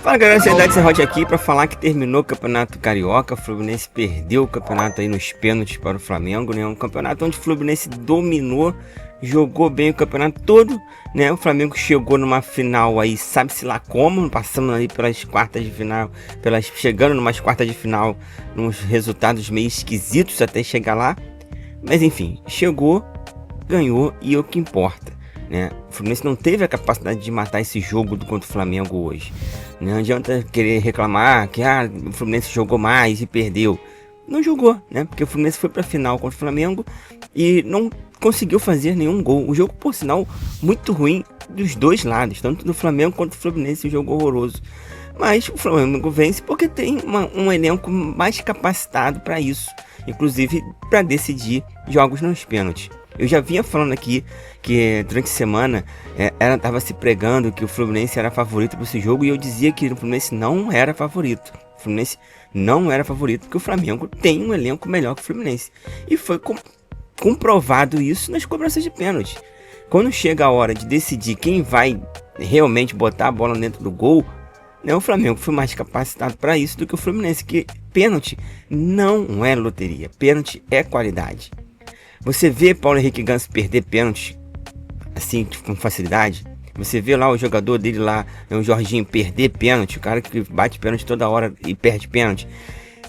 Fala galera, Ansiedade Serrote aqui para falar que terminou o Campeonato Carioca. O Fluminense perdeu o campeonato aí nos pênaltis para o Flamengo, né? Um campeonato onde o Fluminense dominou, jogou bem o campeonato todo, né? O Flamengo chegou numa final aí, sabe-se lá como, passando ali pelas quartas de final, chegando numas quartas de final, nos resultados meio esquisitos até chegar lá. Mas enfim, chegou, ganhou e é o que importa, né? O Fluminense não teve a capacidade de matar esse jogo contra o Flamengo hoje. Não adianta querer reclamar que o Fluminense jogou mais e perdeu. Não jogou, né? Porque o Fluminense foi para a final contra o Flamengo e não conseguiu fazer nenhum gol. O jogo, por sinal, muito ruim dos dois lados, tanto do Flamengo quanto do Fluminense, um jogo horroroso. Mas o Flamengo vence porque tem um elenco mais capacitado para isso, inclusive para decidir jogos nos pênaltis. Eu já vinha falando aqui que durante a semana ela estava se pregando que o Fluminense era favorito para esse jogo, e eu dizia que o Fluminense não era favorito. O Fluminense não era favorito porque o Flamengo tem um elenco melhor que o Fluminense. E foi comprovado isso nas cobranças de pênalti. Quando chega a hora de decidir quem vai realmente botar a bola dentro do gol, né, o Flamengo foi mais capacitado para isso do que o Fluminense, que pênalti não é loteria, pênalti é qualidade. Você vê Paulo Henrique Ganso perder pênalti assim com facilidade. Você vê lá o jogador dele lá, o Jorginho, perder pênalti, o cara que bate pênalti toda hora e perde pênalti.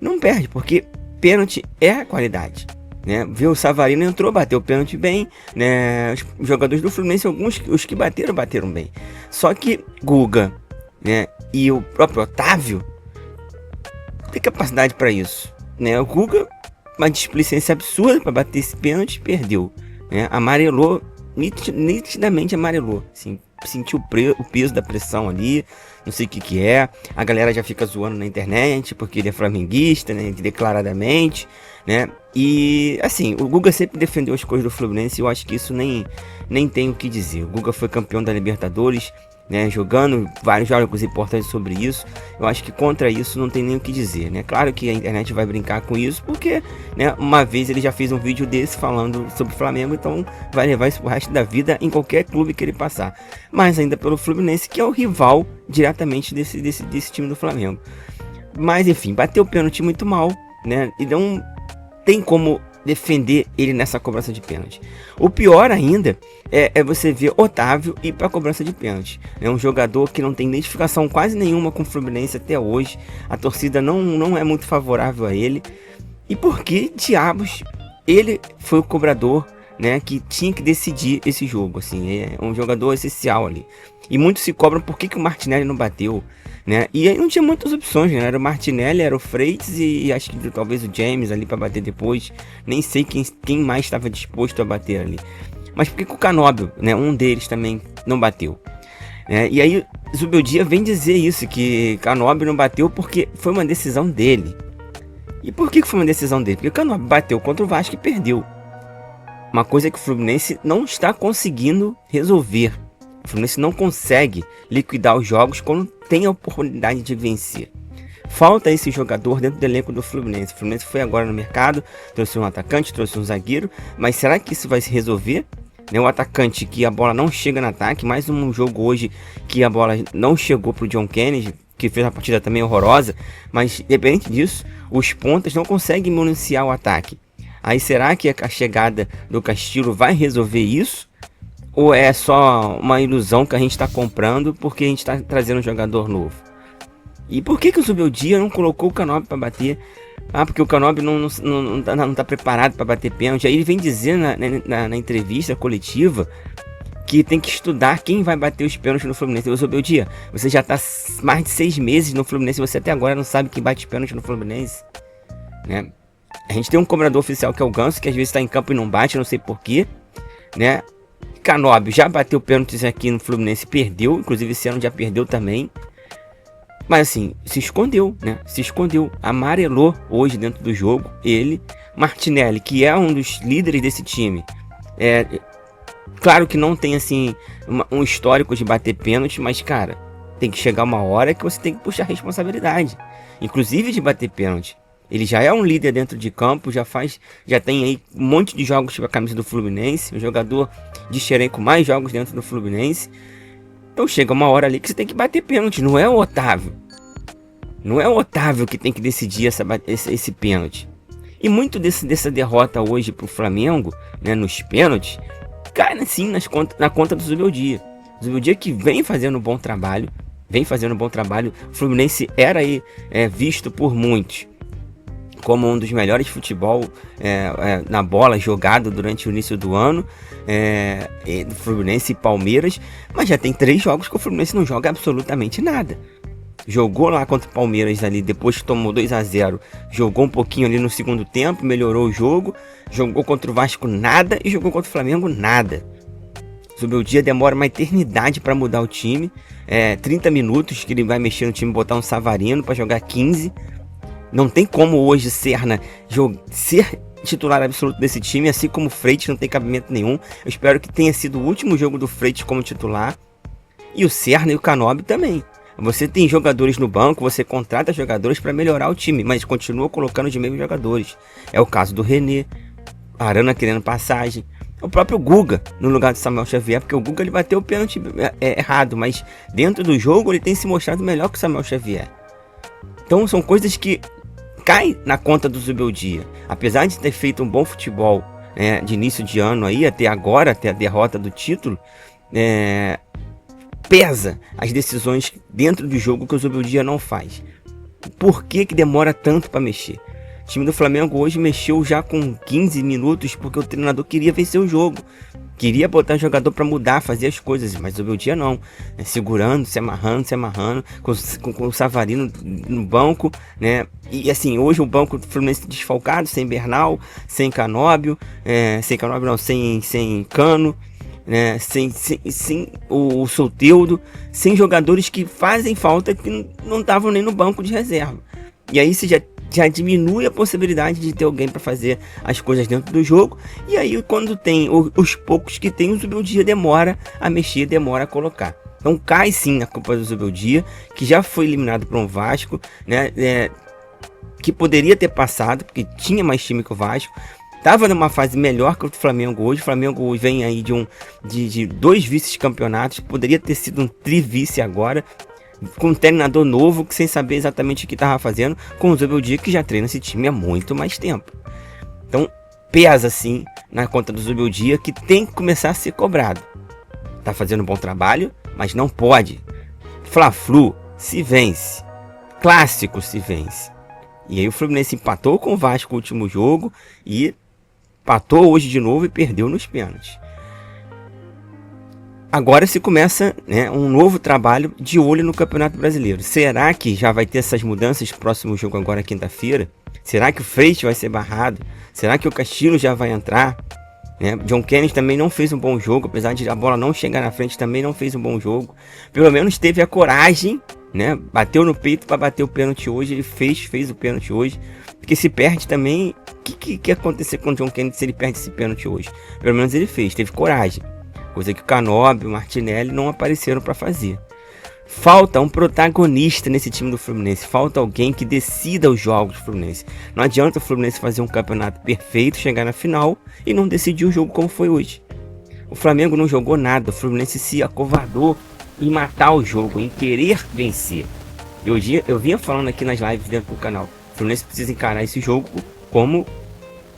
Não perde, porque pênalti é qualidade, né? Vê o Savarino entrou, bateu pênalti bem, né? Os jogadores do Fluminense, alguns os que bateram bem. Só que Guga, né, e o próprio Otávio tem capacidade para isso, né? O Guga, uma displicência absurda para bater esse pênalti, perdeu, né? Amarelou, nitidamente amarelou, assim, sentiu o peso da pressão ali, não sei o que é. A galera já fica zoando na internet porque ele é flamenguista, né, declaradamente, né? E assim, o Guga sempre defendeu as coisas do Fluminense, e eu acho que isso nem tem o que dizer. O Guga foi campeão da Libertadores, né, jogando vários jogos importantes sobre isso. Eu acho que contra isso não tem nem o que dizer, né? Claro que a internet vai brincar com isso porque, né, uma vez ele já fez um vídeo desse falando sobre o Flamengo, então vai levar isso pro resto da vida em qualquer clube que ele passar. Mas ainda pelo Fluminense, que é o rival diretamente desse time do Flamengo. Mas enfim, bateu o pênalti muito mal, né? E não tem como defender ele nessa cobrança de pênalti. O pior ainda é você ver Otávio ir para a cobrança de pênalti. É um jogador que não tem identificação quase nenhuma com o Fluminense até hoje. A torcida não é muito favorável a ele. E por que diabos ele foi o cobrador, né, que tinha que decidir esse jogo? Assim, é um jogador essencial ali. E muitos se cobram por que o Martinelli não bateu, né? E aí não tinha muitas opções, né? Era o Martinelli, era o Freitas e acho que talvez o James ali para bater depois. Nem sei quem mais estava disposto a bater ali. Mas por que o Canóbio, né, um deles também não bateu? E aí Zubeldia vem dizer isso, que Canóbio não bateu porque foi uma decisão dele. E por que foi uma decisão dele? Porque o Canóbio bateu contra o Vasco e perdeu. Uma coisa que o Fluminense não está conseguindo resolver. O Fluminense não consegue liquidar os jogos quando tem a oportunidade de vencer. Falta esse jogador dentro do elenco do Fluminense. O Fluminense foi agora no mercado, trouxe um atacante, trouxe um zagueiro, mas será que isso vai se resolver? O atacante que a bola não chega no ataque, mais um jogo hoje que a bola não chegou para o John Kennedy, que fez uma partida também horrorosa, mas independente disso, os pontas não conseguem municiar o ataque. Aí será que a chegada do Castilho vai resolver isso? Ou é só uma ilusão que a gente está comprando porque a gente está trazendo um jogador novo? E por que o Zubeldia não colocou o Canóbio para bater? Porque o Canóbio não tá preparado para bater pênalti. Aí ele vem dizer na entrevista coletiva que tem que estudar quem vai bater os pênaltis no Fluminense. O Zubeldia, você já está mais de 6 meses no Fluminense e você até agora não sabe quem bate pênalti no Fluminense, né? A gente tem um cobrador oficial que é o Ganso, que às vezes está em campo e não bate, não sei porquê, né? Canóbio já bateu pênaltis aqui no Fluminense e perdeu, inclusive esse ano já perdeu também. Mas assim, se escondeu, né? Se escondeu, amarelou hoje dentro do jogo. Ele, Martinelli, que é um dos líderes desse time, claro que não tem assim um histórico de bater pênalti, mas cara, tem que chegar uma hora que você tem que puxar a responsabilidade, inclusive de bater pênalti. Ele já é um líder dentro de campo, já tem aí um monte de jogos com a camisa do Fluminense, um jogador de xerém com mais jogos dentro do Fluminense. Então chega uma hora ali que você tem que bater pênalti, não é o Otávio. Não é o Otávio que tem que decidir esse pênalti. E muito dessa derrota hoje pro Flamengo, né, nos pênaltis, cai assim na conta do Zubeldia. O Zubeldia que vem fazendo um bom trabalho. O Fluminense era aí visto por muitos como um dos melhores futebol na bola jogado durante o início do ano, do Fluminense e Palmeiras, mas já tem 3 jogos que o Fluminense não joga absolutamente nada. Jogou lá contra o Palmeiras ali, depois que tomou 2-0, jogou um pouquinho ali no segundo tempo, melhorou o jogo, jogou contra o Vasco nada e jogou contra o Flamengo nada. Zubeldia demora uma eternidade para mudar o time, 30 minutos que ele vai mexer no time, botar um Savarino para jogar 15. Não tem como hoje Serna ser titular absoluto desse time, assim como o Freitas não tem cabimento nenhum. Eu espero que tenha sido o último jogo do Freitas como titular. E o Serna e o Canóbio também. Você tem jogadores no banco, você contrata jogadores para melhorar o time, mas continua colocando de mesmos jogadores. É o caso do René, Arana querendo passagem. O próprio Guga no lugar do Samuel Xavier, porque o Guga ele bateu o pênalti errado, mas dentro do jogo ele tem se mostrado melhor que o Samuel Xavier. Então são coisas que caem na conta do Zubeldia. Apesar de ter feito um bom futebol de início de ano aí, até agora, até a derrota do título, pesa as decisões dentro do jogo que o Zubeldia não faz. Por que demora tanto para mexer? O time do Flamengo hoje mexeu já com 15 minutos porque o treinador queria vencer o jogo. Queria botar o jogador para mudar, fazer as coisas, mas o Zubeldia não. Segurando, se amarrando, com o Savarino no banco, né? E assim, hoje o banco do Fluminense desfalcado, sem Bernal, sem Canóbio, sem Cano, né? Sem o Soteldo, sem jogadores que fazem falta, que não estavam nem no banco de reserva. E aí você já diminui a possibilidade de ter alguém para fazer as coisas dentro do jogo. E aí quando tem os poucos que tem, o Zubeldia demora a mexer, demora a colocar. Então cai sim a culpa do Zubeldia, que já foi eliminado por um Vasco, né, que poderia ter passado, porque tinha mais time que o Vasco. Estava numa fase melhor que o Flamengo hoje. O Flamengo vem aí de 2 vice-campeonatos. Poderia ter sido um tri-vice agora, com um treinador novo, que sem saber exatamente o que estava fazendo, com o Zubeldia, que já treina esse time há muito mais tempo. Então pesa sim na conta do Zubeldia, que tem que começar a ser cobrado. Tá fazendo um bom trabalho, mas não pode. Fla-Flu se vence, clássico se vence. E aí o Fluminense empatou com o Vasco no último jogo e empatou hoje de novo e perdeu nos pênaltis. Agora se começa, né, um novo trabalho de olho no Campeonato Brasileiro. Será que já vai ter essas mudanças no próximo jogo agora quinta-feira? Será que o Freitas vai ser barrado? Será que o Castilho já vai entrar? John Kennedy também não fez um bom jogo, apesar de a bola não chegar na frente, também não fez um bom jogo. Pelo menos teve a coragem, né? Bateu no peito para bater o pênalti hoje. Ele fez o pênalti hoje. Porque se perde também, o que ia acontecer com o John Kennedy se ele perde esse pênalti hoje? Pelo menos ele teve coragem. Coisa que o Canóbio, o Martinelli não apareceram para fazer. Falta um protagonista nesse time do Fluminense. Falta alguém que decida os jogos do Fluminense. Não adianta o Fluminense fazer um campeonato perfeito, chegar na final e não decidir o jogo como foi hoje. O Flamengo não jogou nada. O Fluminense se acovardou em matar o jogo, em querer vencer. Eu vinha falando aqui nas lives dentro do canal. O Fluminense precisa encarar esse jogo como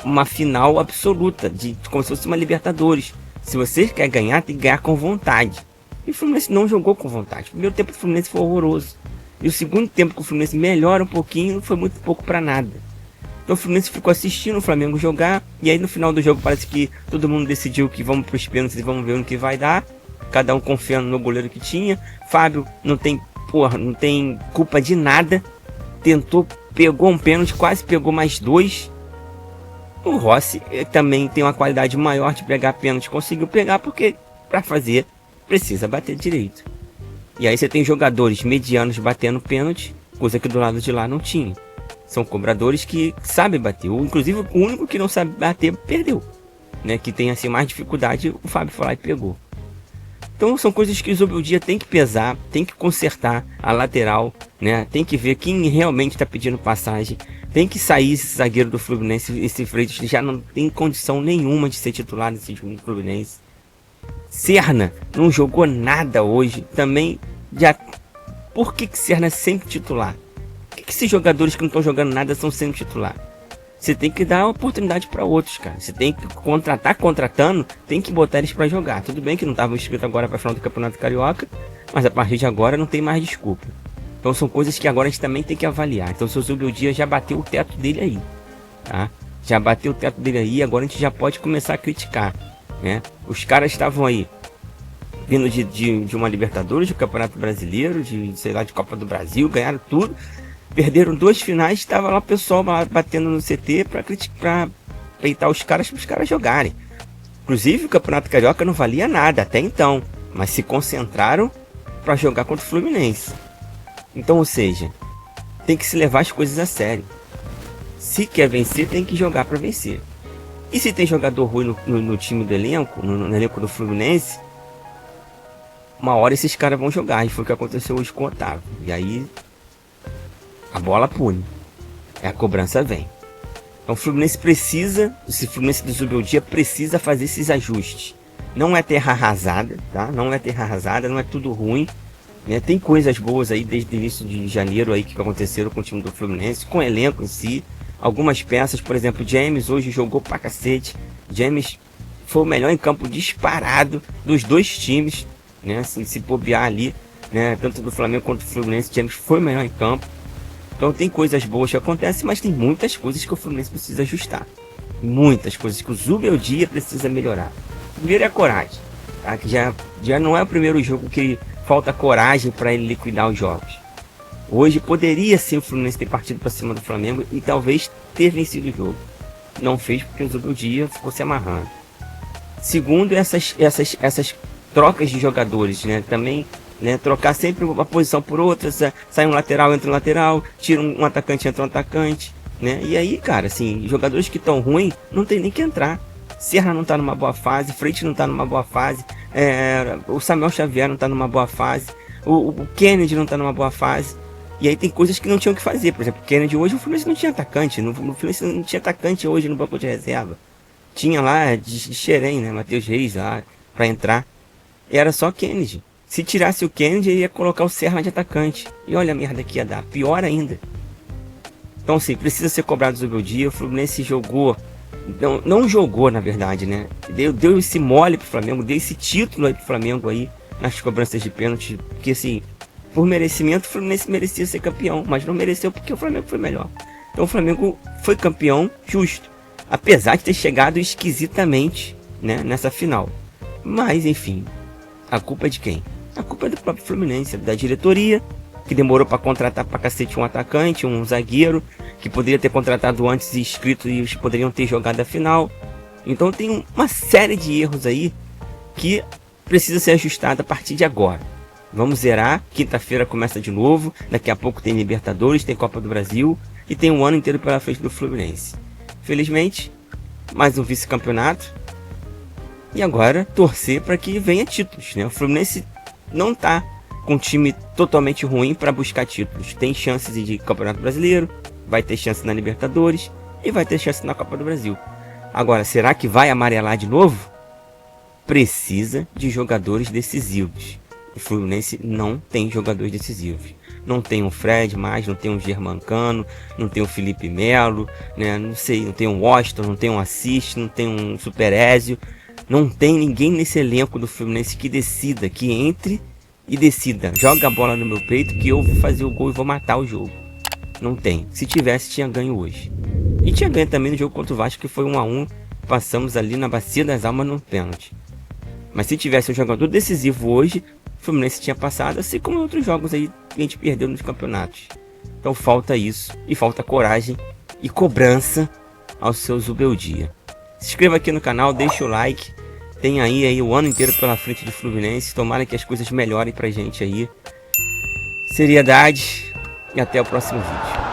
uma final absoluta, como se fosse uma Libertadores. Se você quer ganhar, tem que ganhar com vontade. E o Fluminense não jogou com vontade. O primeiro tempo do Fluminense foi horroroso. E o segundo tempo que o Fluminense melhora um pouquinho, foi muito pouco para nada. Então o Fluminense ficou assistindo o Flamengo jogar. E aí no final do jogo parece que todo mundo decidiu que vamos para os pênaltis e vamos ver no que vai dar. Cada um confiando no goleiro que tinha. Fábio não tem culpa de nada. Pegou um pênalti, quase pegou mais 2. O Rossi também tem uma qualidade maior de pegar pênalti. Conseguiu pegar porque para fazer precisa bater direito. E aí você tem jogadores medianos batendo pênalti, coisa que do lado de lá não tinha. São cobradores que sabem bater. Inclusive o único que não sabe bater perdeu, né? Que tem assim mais dificuldade, o Fábio foi lá e pegou. Então são coisas que o Zubeldia tem que pesar, tem que consertar a lateral, né? Tem que ver quem realmente está pedindo passagem. Tem que sair esse zagueiro do Fluminense, esse Freitas já não tem condição nenhuma de ser titular nesse time do Fluminense. Serna não jogou nada hoje, também já... Por que Serna é sempre titular? Porque que esses jogadores que não estão jogando nada são sempre titular? Você tem que dar oportunidade para outros, cara. Você tem que contratando, tem que botar eles para jogar. Tudo bem que não estavam inscritos agora para final do Campeonato Carioca, mas a partir de agora não tem mais desculpa. Então são coisas que agora a gente também tem que avaliar. Então o seu Zubeldia já bateu o teto dele aí, tá? Já bateu o teto dele aí, agora a gente já pode começar a criticar, né? Os caras estavam aí vindo de uma Libertadores, de Campeonato Brasileiro, sei lá, de Copa do Brasil, ganharam tudo. Perderam 2 finais, estava lá o pessoal batendo no CT para peitar os caras para os caras jogarem. Inclusive o Campeonato Carioca não valia nada até então, mas se concentraram para jogar contra o Fluminense. Então, ou seja, tem que se levar as coisas a sério. Se quer vencer, tem que jogar para vencer. E se tem jogador ruim no time do elenco, no elenco do Fluminense, uma hora esses caras vão jogar. E foi o que aconteceu hoje com o Otávio. E aí a bola pune. A cobrança vem. Então o Fluminense precisa, esse Fluminense do Zubeldia precisa fazer esses ajustes. Não é terra arrasada, tá? Não é terra arrasada, não é tudo ruim, né? Tem coisas boas aí desde o início de janeiro aí que aconteceram com o time do Fluminense, com o elenco em si. Algumas peças, por exemplo, James hoje jogou pra cacete. James foi o melhor em campo disparado dos 2 times, né? Se bobear ali, né? Tanto do Flamengo quanto do Fluminense, James foi o melhor em campo. Então tem coisas boas que acontecem, mas tem muitas coisas que o Fluminense precisa ajustar. Muitas coisas que o Zubeldia precisa melhorar. Primeiro é a coragem, tá? Que já não é o primeiro jogo que falta coragem para ele liquidar os jogos. Hoje poderia ser o Fluminense ter partido para cima do Flamengo e talvez ter vencido o jogo. Não fez porque o Zubeldia ficou se amarrando. Segundo, essas trocas de jogadores, né? Também, né, trocar sempre uma posição por outra, sai um lateral, entra um lateral, tira um atacante, entra um atacante, né? E aí, cara, assim, jogadores que estão ruins, não tem nem que entrar. Serra não tá numa boa fase, Freitas não tá numa boa fase, o Samuel Xavier não tá numa boa fase, o Kennedy não tá numa boa fase. E aí tem coisas que não tinham que fazer. Por exemplo, o Kennedy hoje, o Fluminense não tinha atacante, no Fluminense não tinha atacante hoje no banco de reserva. Tinha lá de Xerém, né, Matheus Reis lá, pra entrar. E era só Kennedy. Se tirasse o Kennedy, ele ia colocar o Serra de atacante. E olha a merda que ia dar. Pior ainda. Então, assim, precisa ser cobrado o Zubeldia. O Fluminense jogou. Não jogou, na verdade, né? Deu esse mole pro Flamengo. Deu esse título aí pro Flamengo aí. Nas cobranças de pênalti. Porque, assim, por merecimento, o Fluminense merecia ser campeão. Mas não mereceu porque o Flamengo foi melhor. Então, o Flamengo foi campeão justo. Apesar de ter chegado esquisitamente, né, nessa final. Mas, enfim. A culpa é de quem? A culpa é do próprio Fluminense, da diretoria, que demorou para contratar pra cacete um atacante, um zagueiro, que poderia ter contratado antes e inscrito e eles poderiam ter jogado a final. Então tem uma série de erros aí que precisa ser ajustada a partir de agora. Vamos zerar, quinta-feira começa de novo, daqui a pouco tem Libertadores, tem Copa do Brasil e tem um ano inteiro pela frente do Fluminense. Felizmente, mais um vice-campeonato. E agora torcer para que venha títulos, né? O Fluminense não tá com um time totalmente ruim para buscar títulos. Tem chances de Campeonato Brasileiro, vai ter chance na Libertadores e vai ter chance na Copa do Brasil. Agora, será que vai amarelar de novo? Precisa de jogadores decisivos. O Fluminense não tem jogadores decisivos. Não tem um Fred mais, não tem um Germancano, não tem um Felipe Melo, né? Não sei, não tem um Washington, não tem um Assis, não tem um Super Ézio. Não tem ninguém nesse elenco do Fluminense que decida, que entre e decida. Joga a bola no meu peito que eu vou fazer o gol e vou matar o jogo. Não tem. Se tivesse, tinha ganho hoje. E tinha ganho também no jogo contra o Vasco, que foi 1-1. Passamos ali na Bacia das Almas no pênalti. Mas se tivesse um jogador decisivo hoje, o Fluminense tinha passado, assim como em outros jogos aí que a gente perdeu nos campeonatos. Então falta isso. E falta coragem e cobrança ao seu Zubeldia. Se inscreva aqui no canal, deixa o like. Tem aí o ano inteiro pela frente do Fluminense. Tomara que as coisas melhorem pra gente aí. Seriedade e até o próximo vídeo.